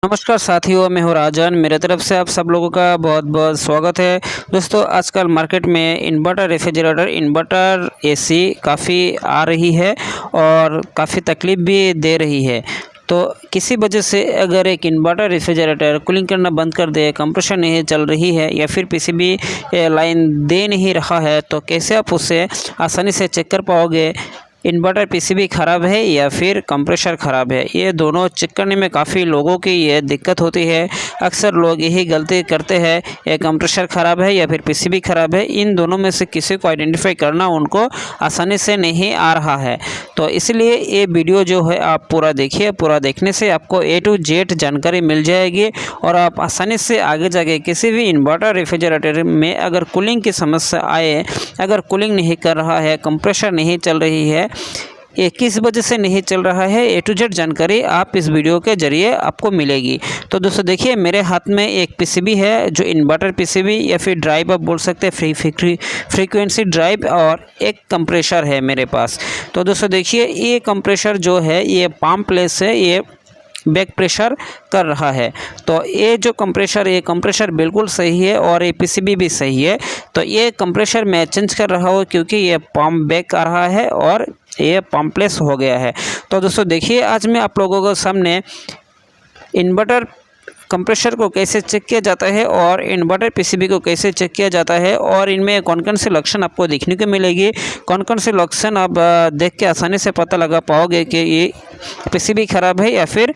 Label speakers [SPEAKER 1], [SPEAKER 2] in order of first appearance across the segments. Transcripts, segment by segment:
[SPEAKER 1] नमस्कार साथियों, मैं हूँ राजन। मेरे तरफ से आप सब लोगों का बहुत बहुत स्वागत है। दोस्तों, आजकल मार्केट में इन्वर्टर रेफ्रिजरेटर, इन्वर्टर एसी काफ़ी आ रही है और काफ़ी तकलीफ़ भी दे रही है। तो किसी वजह से अगर एक इन्वर्टर रेफ्रिजरेटर कूलिंग करना बंद कर दे, कंप्रेसर नहीं चल रही है या फिर पीसीबी लाइन दे नहीं रहा है, तो कैसे आप उसे आसानी से चेक कर पाओगे इन्वर्टर पीसीबी ख़राब है या फिर कंप्रेसर ख़राब है। ये दोनों चेक करने में काफ़ी लोगों की ये दिक्कत होती है। अक्सर लोग यही गलती करते हैं, ये कंप्रेसर ख़राब है या फिर पीसीबी ख़राब है। इन दोनों में से किसी को आइडेंटिफाई करना उनको आसानी से नहीं आ रहा है। तो इसलिए ये वीडियो जो है आप पूरा देखिए। पूरा देखने से आपको A to Z जानकारी मिल जाएगी और आप आसानी से आगे जाके किसी भी इन्वर्टर रेफ्रिजरेटर में अगर कूलिंग की समस्या आए, अगर कूलिंग नहीं कर रहा है, कंप्रेसर नहीं चल रही है, ये किस वजह से नहीं चल रहा है, A to Z जानकारी आप इस वीडियो के ज़रिए आपको मिलेगी। तो दोस्तों देखिए, मेरे हाथ में एक पीसीबी है जो इन्वर्टर पीसीबी या फिर ड्राइव आप बोल सकते हैं, फ्रीक्वेंसी ड्राइव, और एक कंप्रेसर है मेरे पास। तो दोस्तों देखिए, ये कंप्रेसर जो है ये पाम प्लेस है, ये बैक प्रेशर कर रहा है। तो ये जो कंप्रेसर, ये कंप्रेसर बिल्कुल सही है और ये पीसीबी भी सही है। तो ये कंप्रेसर मैं चेंज कर रहा हूँ क्योंकि ये पम्प बैक आ रहा है और ये पम्पलेस हो गया है। तो दोस्तों देखिए, आज मैं आप लोगों को सामने इन्वर्टर कंप्रेसर को कैसे चेक किया जाता है और इन्वर्टर पीसीबी को कैसे चेक किया जाता है और इनमें कौन कौन से लक्षण आपको देखने को मिलेगी, कौन कौन से लक्षण आप देख के आसानी से पता लगा पाओगे कि ये पीसीबी ख़राब है या फिर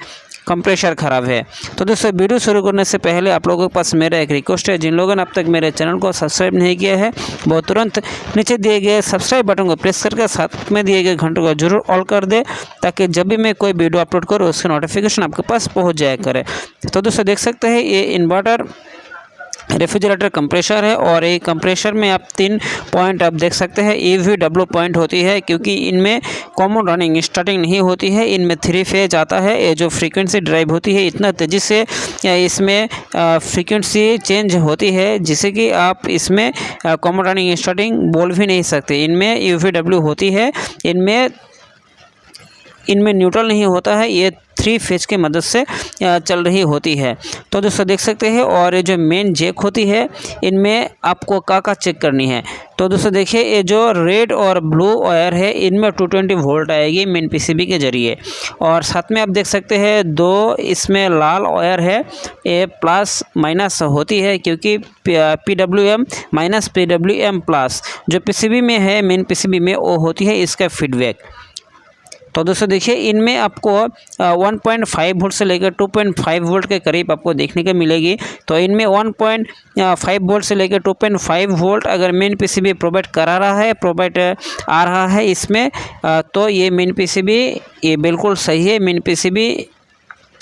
[SPEAKER 1] कंप्रेसर ख़राब है। तो दोस्तों, वीडियो शुरू करने से पहले आप लोगों के पास मेरा एक रिक्वेस्ट है, जिन लोगों ने अब तक मेरे चैनल को सब्सक्राइब नहीं किया है वो तुरंत नीचे दिए गए सब्सक्राइब बटन को प्रेस करके साथ में दिए गए घंटों को जरूर ऑल कर दे, ताकि जब भी मैं कोई वीडियो अपलोड करूँ उसकी नोटिफिकेशन आपके पास पहुँच जाया करे। तो दोस्तों देख सकते हैं, ये इन्वर्टर रेफ्रिजरेटर कंप्रेसर है और ये कंप्रेसर में आप 3 पॉइंट आप देख सकते हैं EVW पॉइंट होती है, क्योंकि इनमें कॉमन रनिंग स्टार्टिंग नहीं होती है। इनमें 3 फेज आता है। ये जो फ्रीक्वेंसी ड्राइव होती है, इतना तेज़ी से इसमें फ्रीक्वेंसी चेंज होती है जिससे कि आप इसमें कॉमन रनिंग स्टार्टिंग बोल भी नहीं सकते। इनमें EVW होती है, इनमें न्यूट्रल नहीं होता है, ये 3 फेज की मदद से चल रही होती है। तो दोस्तों देख सकते हैं, और ये जो मेन जैक होती है, इनमें आपको का चेक करनी है। तो दोस्तों देखिए, ये जो रेड और ब्लू वायर है, इनमें 220 वोल्ट आएगी मेन पीसीबी के ज़रिए, और साथ में आप देख सकते हैं 2 इसमें लाल वायर है, ये प्लस माइनस होती है क्योंकि PWM माइनस PWM प्लस जो पीसीबी में है, मेन पीसीबी में, वो होती है इसका फीडबैक। तो दोस्तों देखिए, इनमें आपको 1.5 वोल्ट से लेकर 2.5 वोल्ट के करीब आपको देखने को मिलेगी। तो इनमें 1.5 वोल्ट से लेकर 2.5 वोल्ट अगर मेन पीसीबी प्रोवाइड करा रहा है, प्रोवाइड आ रहा है इसमें, तो ये मेन पीसीबी ये बिल्कुल सही है। मेन पीसीबी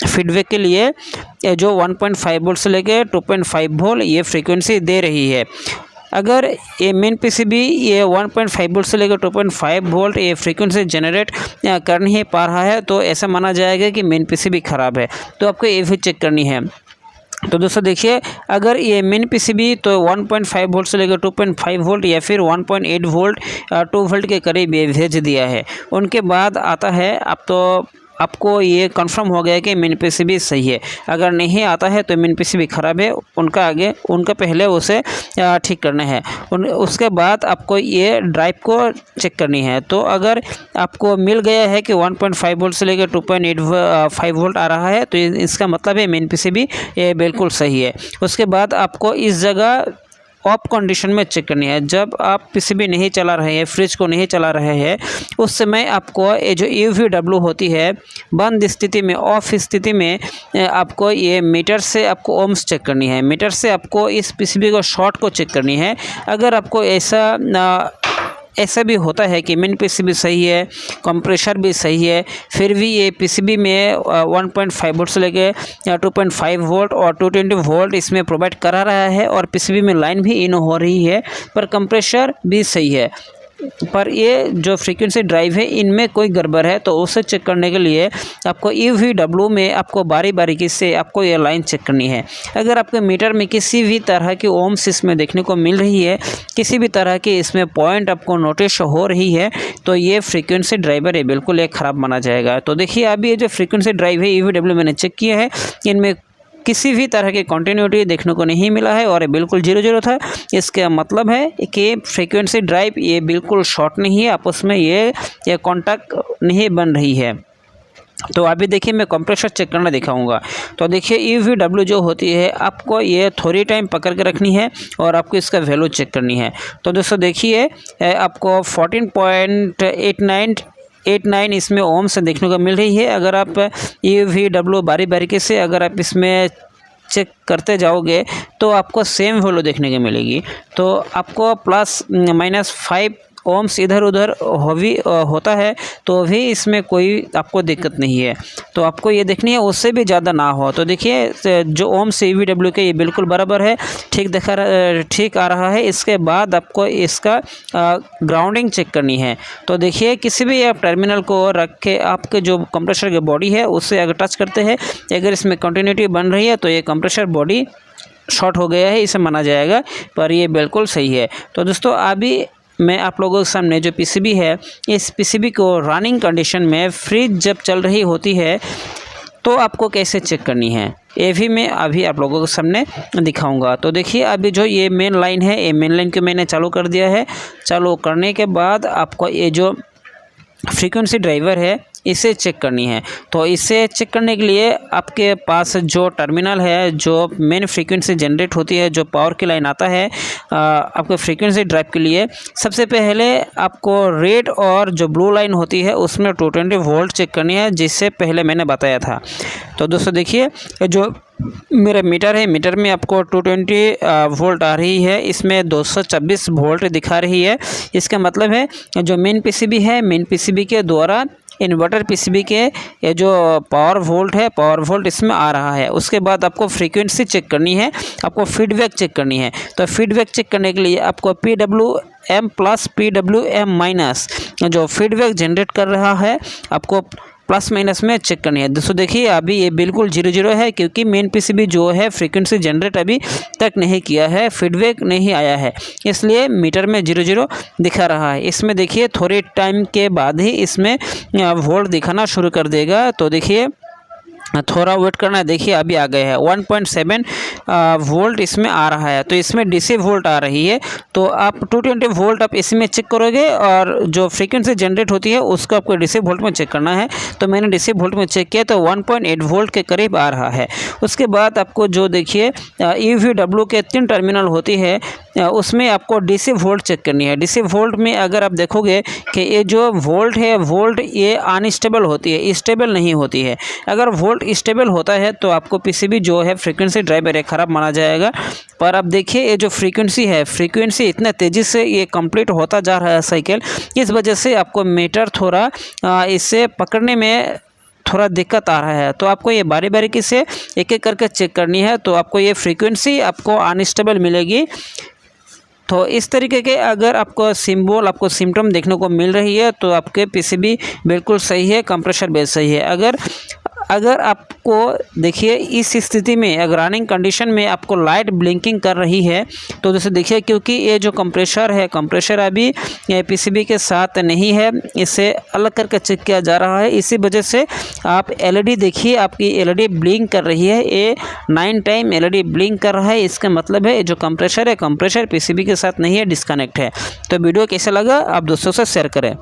[SPEAKER 1] फीडबैक के लिए जो 1.5 वोल्ट से लेकर 2.5 वोल्ट ये फ्रीक्वेंसी दे रही है। अगर ये मेन पीसीबी ये 1.5 वोल्ट से लेकर 2.5 वोल्ट ये फ्रीक्वेंसी जनरेट कर नहीं पा रहा है, तो ऐसा माना जाएगा कि मेन पीसीबी ख़राब है। तो आपको ये भी चेक करनी है। तो दोस्तों देखिए, अगर ये मेन पीसीबी तो 1.5 वोल्ट से लेकर 2.5 वोल्ट या फिर 1.8 वोल्ट 2 वोल्ट के करीब ये भेज दिया है, उनके बाद आता है अब तो आपको ये कंफर्म हो गया कि मेन पीसीबी सही है। अगर नहीं आता है तो मेन पीसीबी ख़राब है, उनका पहले उसे ठीक करना है। उसके बाद आपको ये ड्राइव को चेक करनी है। तो अगर आपको मिल गया है कि 1.5 वोल्ट से लेकर 2.85 वोल्ट आ रहा है, तो इसका मतलब है मेन पीसीबी ये बिल्कुल सही है। उसके बाद आपको इस जगह ऑफ कंडीशन में चेक करनी है। जब आप पीसीबी नहीं चला रहे हैं, फ्रिज को नहीं चला रहे हैं, उस समय आपको ये जो EVW होती है, बंद स्थिति में, ऑफ स्थिति में आपको ये मीटर से आपको ओम्स चेक करनी है। मीटर से आपको इस पीसीबी को शॉर्ट को चेक करनी है। अगर आपको ऐसा भी होता है कि मेन पीसीबी सही है, कंप्रेसर भी सही है, फिर भी ये पीसीबी में 1.5 वोल्ट से लेकर 2.5 वोल्ट और 220 वोल्ट इसमें प्रोवाइड करा रहा है और पीसीबी में लाइन भी इन हो रही है, पर कंप्रेसर भी सही है, पर ये जो फ्रीक्वेंसी ड्राइव है इनमें कोई गड़बड़ है, तो उसे चेक करने के लिए आपको EVW में आपको बारीकी से आपको ये लाइन चेक करनी है। अगर आपके मीटर में किसी भी तरह की ओम्स इसमें देखने को मिल रही है, किसी भी तरह की इसमें पॉइंट आपको नोटिस हो रही है, तो ये फ्रीक्वेंसी ड्राइवर है बिल्कुल ये ख़राब माना जाएगा। तो देखिए अभी ये जो फ्रीक्वेंसी ड्राइव है EVW मैंने चेक किया है, इनमें किसी भी तरह की कंटिन्यूटी देखने को नहीं मिला है और ये बिल्कुल 0 था। इसका मतलब है कि फ्रीक्वेंसी ड्राइव ये बिल्कुल शॉर्ट नहीं है, आपस में ये कॉन्टैक्ट नहीं बन रही है। तो अभी देखिए मैं कंप्रेसर चेक करना दिखाऊंगा। तो देखिए EVW जो होती है आपको ये थोड़ी टाइम पकड़ के रखनी है और आपको इसका वैल्यू चेक करनी है। तो दोस्तों देखिए आपको 14.89 इसमें ओम से देखने को मिल रही है। अगर आप EVW बारीकी से अगर आप इसमें चेक करते जाओगे तो आपको सेम वैल्यू देखने को मिलेगी। तो आपको ±5 ओम्स इधर उधर होता है तो भी इसमें कोई आपको दिक्कत नहीं है। तो आपको ये देखनी है उससे भी ज़्यादा ना हो। तो देखिए जो ओम्स EVW के ये बिल्कुल बराबर है, ठीक आ रहा है। इसके बाद आपको इसका ग्राउंडिंग चेक करनी है। तो देखिए किसी भी आप टर्मिनल को रख के आपके जो कंप्रेसर की बॉडी है उससे अगर टच करते हैं, अगर इसमें कंटिन्यूटी बन रही है तो ये कंप्रेसर बॉडी शॉर्ट हो गया है, इसे माना जाएगा, पर ये बिल्कुल सही है। तो दोस्तों अभी मैं आप लोगों के सामने जो PCB है, इस PCB को रनिंग कंडीशन में फ्रिज जब चल रही होती है तो आपको कैसे चेक करनी है ये भी मैं अभी आप लोगों के सामने दिखाऊंगा। तो देखिए अभी जो ये मेन लाइन है, ये मेन लाइन को मैंने चालू कर दिया है। चालू करने के बाद आपको ये जो फ्रीक्वेंसी ड्राइवर है इसे चेक करनी है। तो इसे चेक करने के लिए आपके पास जो टर्मिनल है, जो मेन फ्रीक्वेंसी जनरेट होती है, जो पावर की लाइन आता है आपके फ्रीक्वेंसी ड्राइव के लिए, सबसे पहले आपको रेड और जो ब्लू लाइन होती है उसमें 220 वोल्ट चेक करनी है, जिससे पहले मैंने बताया था। तो दोस्तों देखिए जो मेरा मीटर है, मीटर में आपको 220 वोल्ट आ रही है, इसमें 226 वोल्ट दिखा रही है। इसका मतलब है जो मेन PCB है, मेन PCB के द्वारा इन्वर्टर PCB के ये जो पावर वोल्ट है, पावर वोल्ट इसमें आ रहा है। उसके बाद आपको फ्रीक्वेंसी चेक करनी है, आपको फीडबैक चेक करनी है। तो फीडबैक चेक करने के लिए आपको PWM प्लस PWM माइनस जो फीडबैक जनरेट कर रहा है आपको प्लस माइनस में चेक करनी है। दोस्तों देखिए अभी ये बिल्कुल 0 है, क्योंकि मेन PCB जो है फ्रीक्वेंसी जनरेट अभी तक नहीं किया है, फीडबैक नहीं आया है, इसलिए मीटर में 0 दिखा रहा है। इसमें देखिए थोड़े टाइम के बाद ही इसमें वोल्ट दिखाना शुरू कर देगा। तो देखिए थोड़ा वेट करना है। देखिए अभी आ गए हैं 1.7 वोल्ट इसमें आ रहा है, तो इसमें DC वोल्ट आ रही है। तो आप 220 वोल्ट आप इसमें चेक करोगे और जो फ्रीक्वेंसी जनरेट होती है उसको आपको DC वोल्ट में चेक करना है। तो मैंने DC वोल्ट में चेक किया तो 1.8 वोल्ट के करीब आ रहा है। उसके बाद आपको जो देखिए EVW के 3 टर्मिनल होती है उसमें आपको DC वोल्ट चेक करनी है। DC वोल्ट में अगर आप देखोगे कि ये जो वोल्ट है, वोल्ट ये अनस्टेबल होती है, स्टेबल नहीं होती है। अगर वोल्ट स्टेबल होता है तो आपको PCB जो है फ्रीक्वेंसी ड्राइवर है ख़राब माना जाएगा। पर अब देखिए ये जो फ्रीक्वेंसी है, फ्रीक्वेंसी इतना तेज़ी से ये कंप्लीट होता जा रहा है साइकिल, इस वजह से आपको मीटर थोड़ा इसे पकड़ने में थोड़ा दिक्कत आ रहा है। तो आपको ये बारीकी से एक एक करके चेक करनी है, तो आपको ये फ्रीक्वेंसी आपको अनस्टेबल मिलेगी। तो इस तरीके के अगर आपको सिम्टम देखने को मिल रही है तो आपके PCB बिल्कुल सही है, कंप्रेसर बेस सही है। अगर आपको देखिए इस स्थिति में अगर रनिंग कंडीशन में आपको लाइट ब्लिंकिंग कर रही है तो जैसे देखिए, क्योंकि ये जो कंप्रेसर है, कंप्रेसर अभी PCB के साथ नहीं है, इसे अलग करके चेक किया जा रहा है। इसी वजह से आप LED देखिए, आपकी LED ब्लिंक कर रही है, ये 9 टाइम LED ब्लिंक कर रहा है। इसका मतलब है जो कंप्रेसर है, कंप्रेसर PCB के साथ नहीं है, डिस्कनेक्ट है। तो वीडियो कैसा लगा आप दोस्तों से शेयर करें।